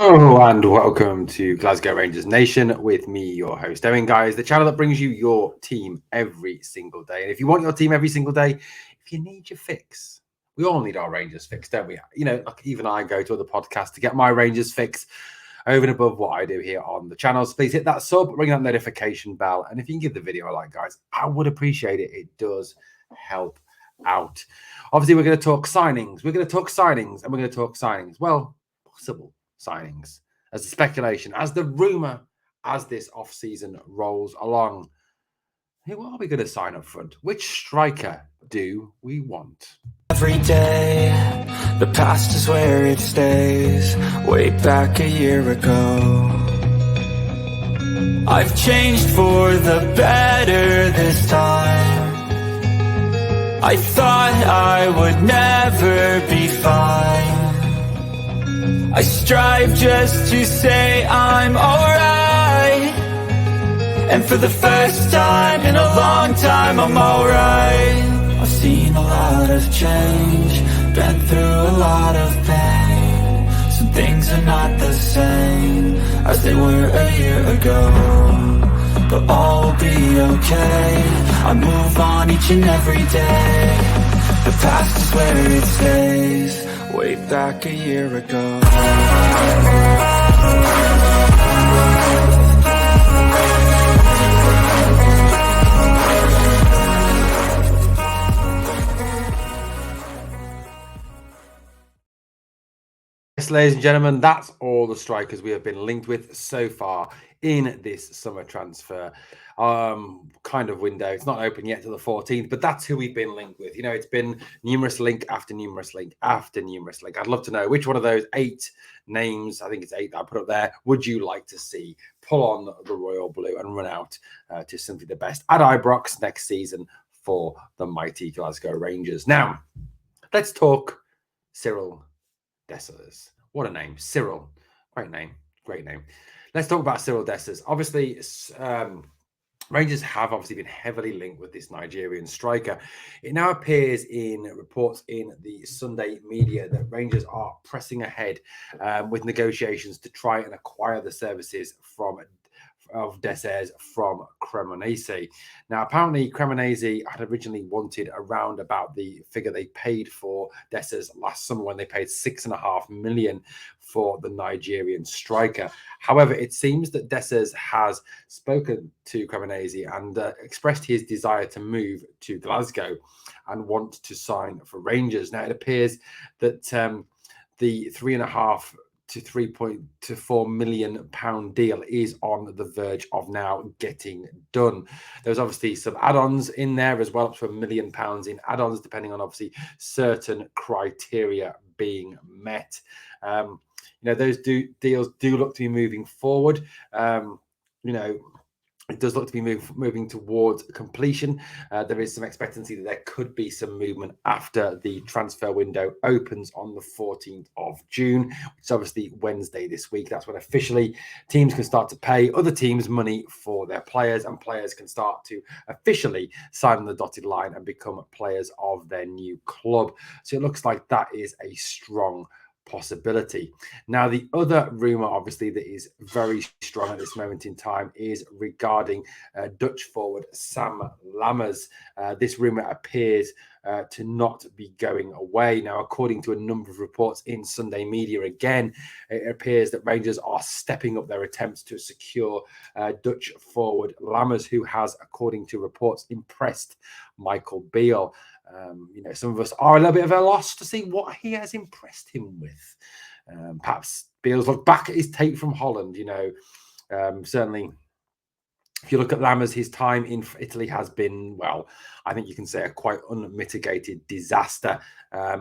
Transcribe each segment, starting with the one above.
Hello and welcome to Glasgow Rangers Nation with me, your host, Owen, guys, the channel that brings you your team every single day. And if you want your team every single day, if you need your fix, we all need our Rangers fix, don't we? You know, like even I go to other podcasts to get my Rangers fix over and above what I do here on the channel. So please hit that sub, ring that notification bell. And if you can give the video a like, guys, I would appreciate it. It does help out. Obviously, we're going to talk signings. We're going to talk signings and we're going to talk signings. Well, possible signings, as the speculation, as the rumor, as this off-season rolls along. Who are we going to sign up front? Which striker do we want? Every day, the past is where it stays. Way back a year ago, I've changed for the better this time. I thought I would never be fine. I strive just to say I'm alright, and for the first time in a long time I'm alright. I've seen a lot of change, been through a lot of pain. Some things are not the same as they were a year ago, but all will be okay. I move on each and every day. The past is where it stays. Way back a year ago. Yes, ladies and gentlemen, that's all the strikers we have been linked with so far in this summer transfer kind of window. It's not open yet till the 14th, but that's who we've been linked with. You know, it's been numerous link after numerous link after numerous link. I'd love to know which one of those 8 names, I think it's 8 that I put up there, would you like to see pull on the royal blue and run out to simply the best at Ibrox next season for the mighty Glasgow Rangers. Now, let's talk Searle. Dessers. What a name. Searle. Great name. Great name. Let's talk about Searle Dessers. Obviously, Rangers have obviously been heavily linked with this Nigerian striker. It now appears in reports in the Sunday media that Rangers are pressing ahead with negotiations to try and acquire the services of Dessers from Cremonese. Now, apparently, Cremonese had originally wanted around about the figure they paid for Dessers last summer when they paid $6.5 million for the Nigerian striker. However, it seems that Dessers has spoken to Cremonese and expressed his desire to move to Glasgow and want to sign for Rangers. Now, it appears that the 3.5 to £3.4 million deal is on the verge of now getting done. There's obviously some add-ons in there as well, up to £1 million in add-ons, depending on obviously certain criteria being met. You know, those deals do look to be moving forward. You know, it does look to be moving towards completion. There is some expectancy that there could be some movement after the transfer window opens on the 14th of June, which is obviously Wednesday this week. That's when officially teams can start to pay other teams money for their players, and players can start to officially sign on the dotted line and become players of their new club. So it looks like that is a strong possibility. Now, the other rumor, obviously, that is very strong at this moment in time is regarding Dutch forward Sam Lammers. This rumor appears to not be going away. Now, according to a number of reports in Sunday media, again, it appears that Rangers are stepping up their attempts to secure Dutch forward Lammers, who has, according to reports, impressed Michael Beale. You know, some of us are a little bit of a loss to see what he has impressed him with. Perhaps Beale's look back at his tape from Holland. You know, certainly, if you look at Lammers, his time in Italy has been, well, I think you can say a quite unmitigated disaster.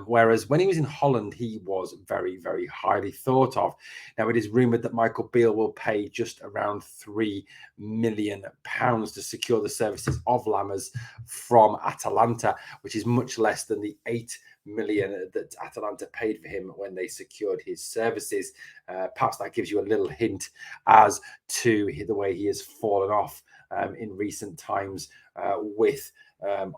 Whereas when he was in Holland, he was very, very highly thought of. Now, it is rumoured that Michael Beale will pay just around £3 million to secure the services of Lammers from Atalanta, which is much less than the £8 million that Atalanta paid for him when they secured his services. Perhaps that gives you a little hint as to the way he has fallen off in recent times with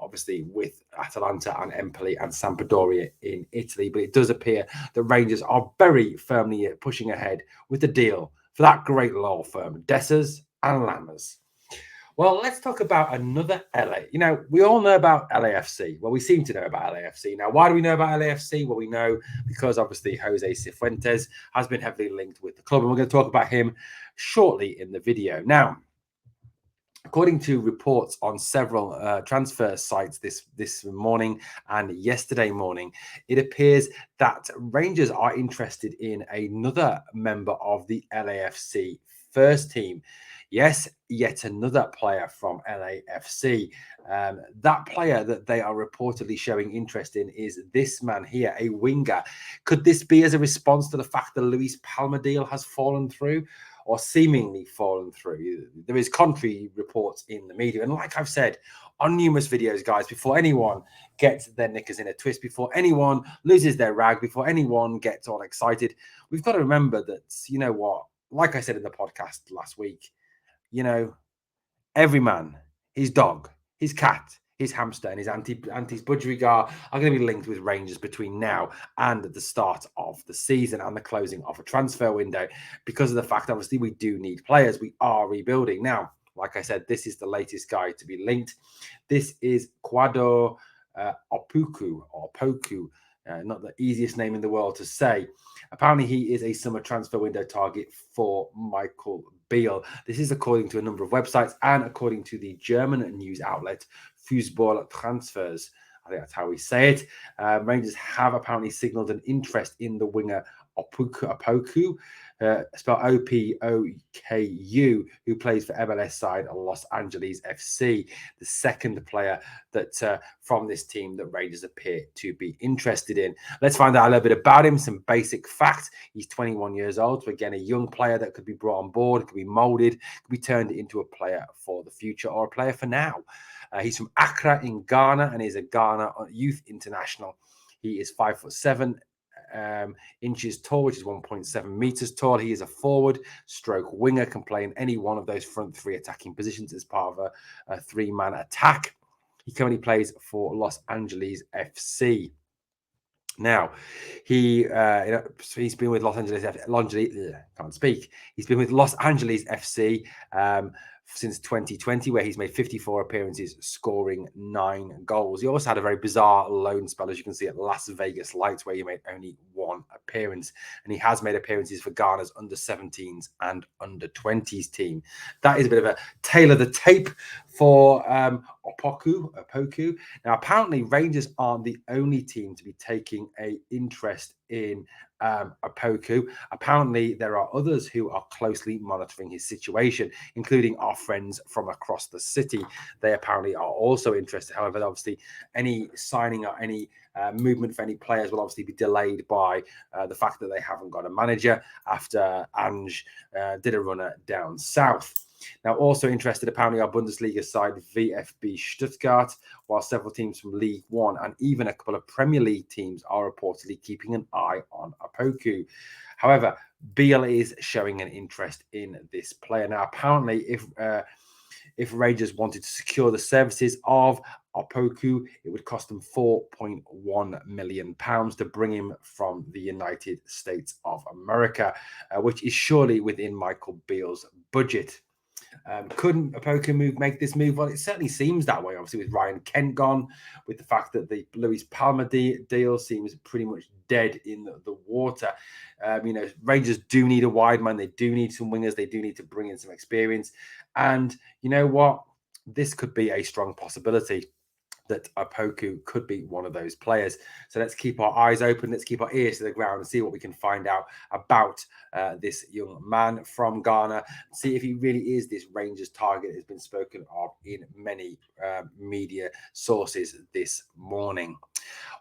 obviously with Atalanta and Empoli and Sampdoria in Italy. But it does appear that Rangers are very firmly pushing ahead with the deal for that great law firm, Dessers and Lammers. Well, let's talk about another LA. You know, we all know about LAFC. Well, we seem to know about LAFC. Now, why do we know about LAFC? Well, we know because obviously Jose Cifuentes has been heavily linked with the club, and we're going to talk about him shortly in the video. Now, according to reports on several transfer sites this morning and yesterday morning, it appears that Rangers are interested in another member of the LAFC first team. Yes, yet another player from LAFC. That player that they are reportedly showing interest in is this man here, a winger. Could this be as a response to the fact the Luis Palma deal has fallen through, or seemingly fallen through? There is contrary reports in the media. And like I've said on numerous videos, guys, before anyone gets their knickers in a twist, before anyone loses their rag, before anyone gets all excited, we've got to remember that, you know what, like I said in the podcast last week, you know, every man, his dog, his cat, his hamster, and his auntie's budgerigar are going to be linked with Rangers between now and the start of the season and the closing of a transfer window, because of the fact, obviously, we do need players. We are rebuilding. Now, like I said, this is the latest guy to be linked. This is Kwado Opoku, or Poku, not the easiest name in the world to say. Apparently, he is a summer transfer window target for Michael Beale. This is according to a number of websites and according to the German news outlet Fußball Transfers. I think that's how we say it. Rangers have apparently signalled an interest in the winger Opoku, spelled Opoku, who plays for MLS side Los Angeles FC, the second player that from this team that Rangers appear to be interested in. Let's find out a little bit about him, some basic facts. He's 21 years old, so again, a young player that could be brought on board, could be moulded, could be turned into a player for the future or a player for now. He's from Accra in Ghana and is a Ghana youth international. He is 5'7" inches tall, which is 1.7 meters tall. He is a forward stroke winger, can play in any one of those front three attacking positions as part of a three-man attack. He currently plays for Los Angeles FC. Now, he's been with Los Angeles He's been with Los Angeles FC since 2020, where he's made 54 appearances, scoring 9 goals. He also had a very bizarre loan spell, as you can see, at Las Vegas Lights, where he made only 1 appearance. And he has made appearances for Ghana's under-17s and under-20s team. That is a bit of a tail of the tape for Opoku. Now, apparently, Rangers aren't the only team to be taking an interest in Opoku. Apparently, there are others who are closely monitoring his situation, including our friends from across the city. They apparently are also interested. However, obviously, any signing or any movement for any players will obviously be delayed by the fact that they haven't got a manager after Ange did a runner down south. Now, also interested, apparently, our Bundesliga side, VfB Stuttgart, while several teams from League One and even a couple of Premier League teams are reportedly keeping an eye on Opoku. However, Beale is showing an interest in this player. Now, apparently, if Rangers wanted to secure the services of Opoku, it would cost them £4.1 million to bring him from the United States of America, which is surely within Michael Beale's budget. Couldn't Opoku make this move? Well, it certainly seems that way, obviously, with Ryan Kent gone, with the fact that the Luis Palma deal seems pretty much dead in the water. Rangers do need a wide man. They do need some wingers. They do need to bring in some experience. And you know what? This could be a strong possibility that Opoku could be one of those players. So let's keep our eyes open. Let's keep our ears to the ground and see what we can find out about this young man from Ghana. See if he really is this Rangers target that has been spoken of in many media sources this morning.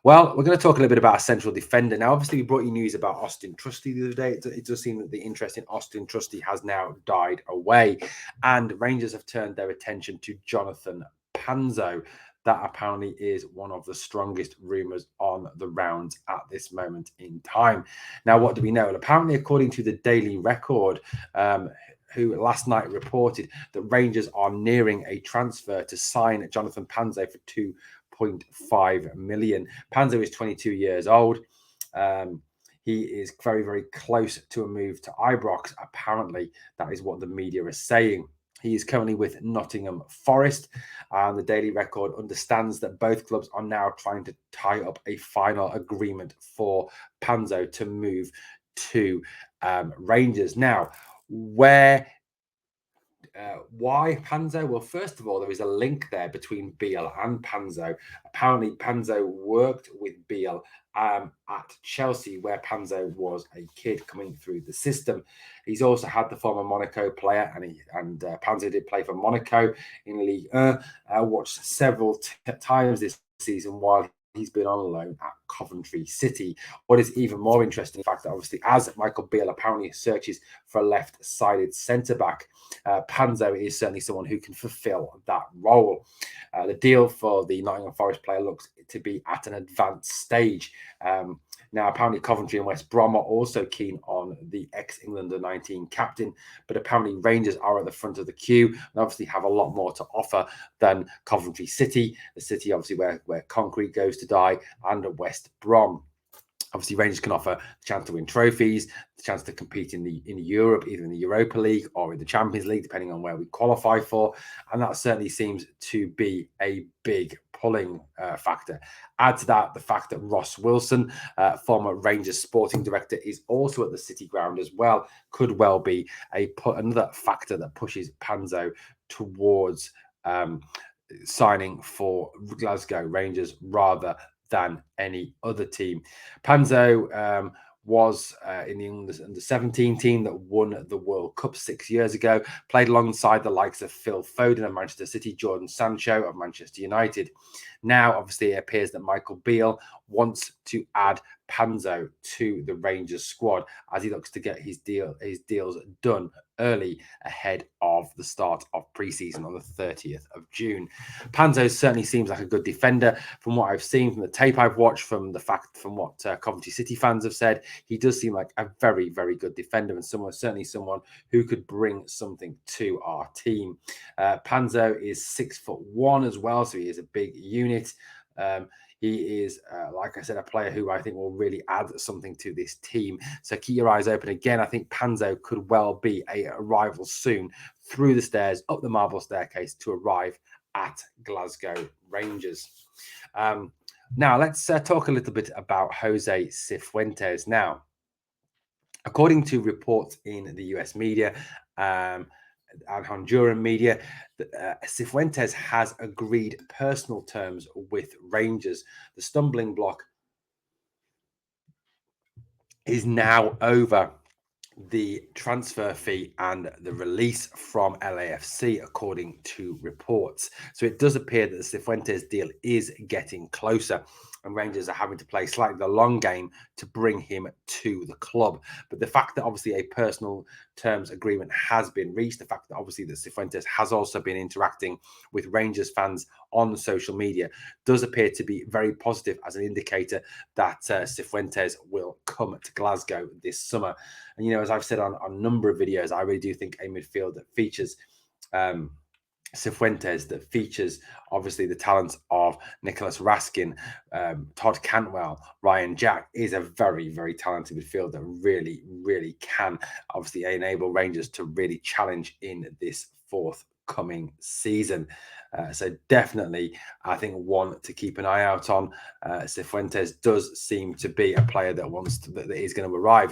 Well, we're going to talk a little bit about a central defender. Now, obviously, we brought you news about Austin Trusty the other day. It does seem that the interest in Austin Trusty has now died away. And Rangers have turned their attention to Jonathan Panzo. That apparently is one of the strongest rumours on the rounds at this moment in time. Now, what do we know? Well, apparently, according to the Daily Record, who last night reported that Rangers are nearing a transfer to sign Jonathan Panzo for 2.5 million. Panzo is 22 years old. He is very, very close to a move to Ibrox. Apparently, that is what the media is saying. He is currently with Nottingham Forest, and the Daily Record understands that both clubs are now trying to tie up a final agreement for Panzo to move to Rangers. Now, why Panzo? Well, first of all, there is a link there between Beale and Panzo. Apparently, Panzo worked with Beale at Chelsea, where Panzo was a kid coming through the system. He's also had the former Monaco player, and Panzo did play for Monaco in Ligue 1. Watched several times this season while he's been on loan at Coventry City. What is even more interesting, in fact, that obviously, as Michael Beale apparently searches for a left-sided centre-back, Panzo is certainly someone who can fulfill that role. The deal for the Nottingham Forest player looks to be at an advanced stage. Now, apparently, Coventry and West Brom are also keen on the ex-England under-19 captain, but apparently Rangers are at the front of the queue and obviously have a lot more to offer than Coventry City, the city obviously where concrete goes to die, and West Brom. Obviously, Rangers can offer the chance to win trophies, the chance to compete in Europe, either in the Europa League or in the Champions League, depending on where we qualify for. And that certainly seems to be a big pulling factor. Add to that the fact that Ross Wilson, former Rangers sporting director, is also at the City ground as well, could well be another factor that pushes Panzo towards signing for Glasgow Rangers rather than any other team. Panzo was in the under 17 team that won the World Cup 6 years ago, played alongside the likes of Phil Foden of Manchester City, Jordan Sancho of Manchester United. Now, obviously, it appears that Michael Beale wants to add Panzo to the Rangers squad as he looks to get his deals done early ahead of the start of pre-season on the 30th of June. Panzo certainly seems like a good defender from what I've seen, from the tape I've watched, from what Coventry City fans have said. He does seem like a very, very good defender and certainly someone who could bring something to our team. Panzo is 6'1" as well, so he is a big unit. He is, like I said, a player who I think will really add something to this team. So keep your eyes open. Again, I think Panzo could well be a arrival soon through the stairs, up the marble staircase to arrive at Glasgow Rangers. Now, let's talk a little bit about Jose Cifuentes. Now, according to reports in the US media, and Honduran media, Cifuentes has agreed personal terms with Rangers. The stumbling block is now over the transfer fee and the release from LAFC, according to reports. So it does appear that the Cifuentes deal is getting closer, and Rangers are having to play slightly the long game to bring him to the club. But the fact that obviously a personal terms agreement has been reached, the fact that obviously that Cifuentes has also been interacting with Rangers fans on social media, does appear to be very positive as an indicator that Cifuentes will come to Glasgow this summer. And, as I've said on a number of videos, I really do think a midfield that features Cifuentes, that features obviously the talents of Nicholas Raskin, Todd Cantwell, Ryan Jack, is a very, very talented midfield that really, really can obviously enable Rangers to really challenge in this forthcoming season. So definitely, I think one to keep an eye out on. Cifuentes does seem to be a player that that is going to arrive.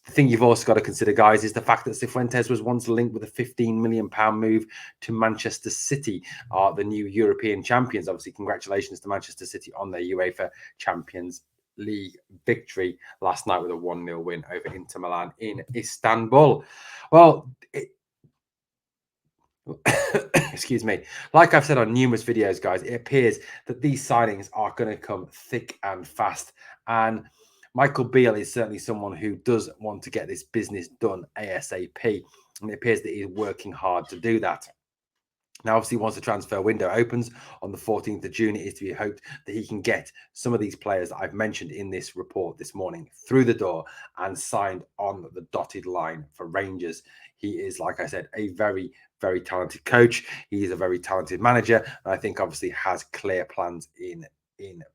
The thing you've also got to consider, guys, is the fact that Cifuentes was once linked with a £15 million move to Manchester City, the new European champions. Obviously, congratulations to Manchester City on their UEFA Champions League victory last night with a 1-0 win over Inter Milan in Istanbul. Well, excuse me. Like I've said on numerous videos, guys, it appears that these signings are going to come thick and fast. And Michael Beale is certainly someone who does want to get this business done ASAP. And it appears that he's working hard to do that. Now, obviously, once the transfer window opens on the 14th of June, it is to be hoped that he can get some of these players that I've mentioned in this report this morning through the door and signed on the dotted line for Rangers. He is, like I said, a very, very talented coach. He is a very talented manager, and I think obviously has clear plans in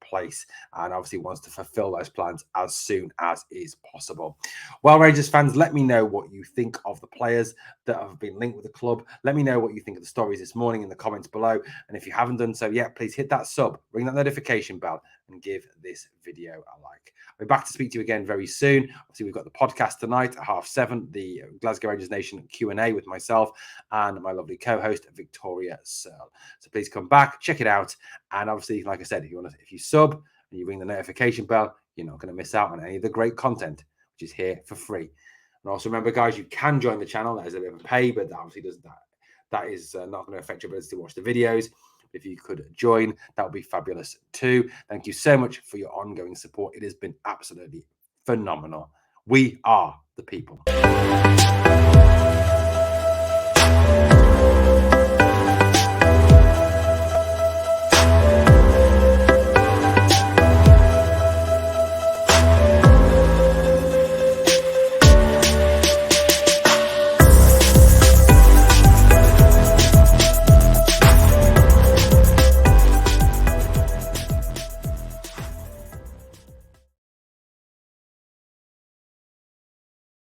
place, and obviously wants to fulfill those plans as soon as is possible. Well, Rangers fans, let me know what you think of the players that have been linked with the club. Let me know what you think of the stories this morning in the comments below. And if you haven't done so yet, please hit that sub, ring that notification bell, and give this video a like. I'll be back to speak to you again very soon. Obviously, we've got the podcast tonight at 7:30, the Glasgow Rangers Nation Q&A with myself and my lovely co-host, Victoria Searle. So please come back, check it out. And obviously, like I said, if you sub and you ring the notification bell, you're not going to miss out on any of the great content, which is here for free. And also remember, guys, you can join the channel. That is a bit of a pay, but that obviously doesn't. That is not going to affect your ability to watch the videos. If you could join, that would be fabulous too. Thank you so much for your ongoing support. It has been absolutely phenomenal. We are the people.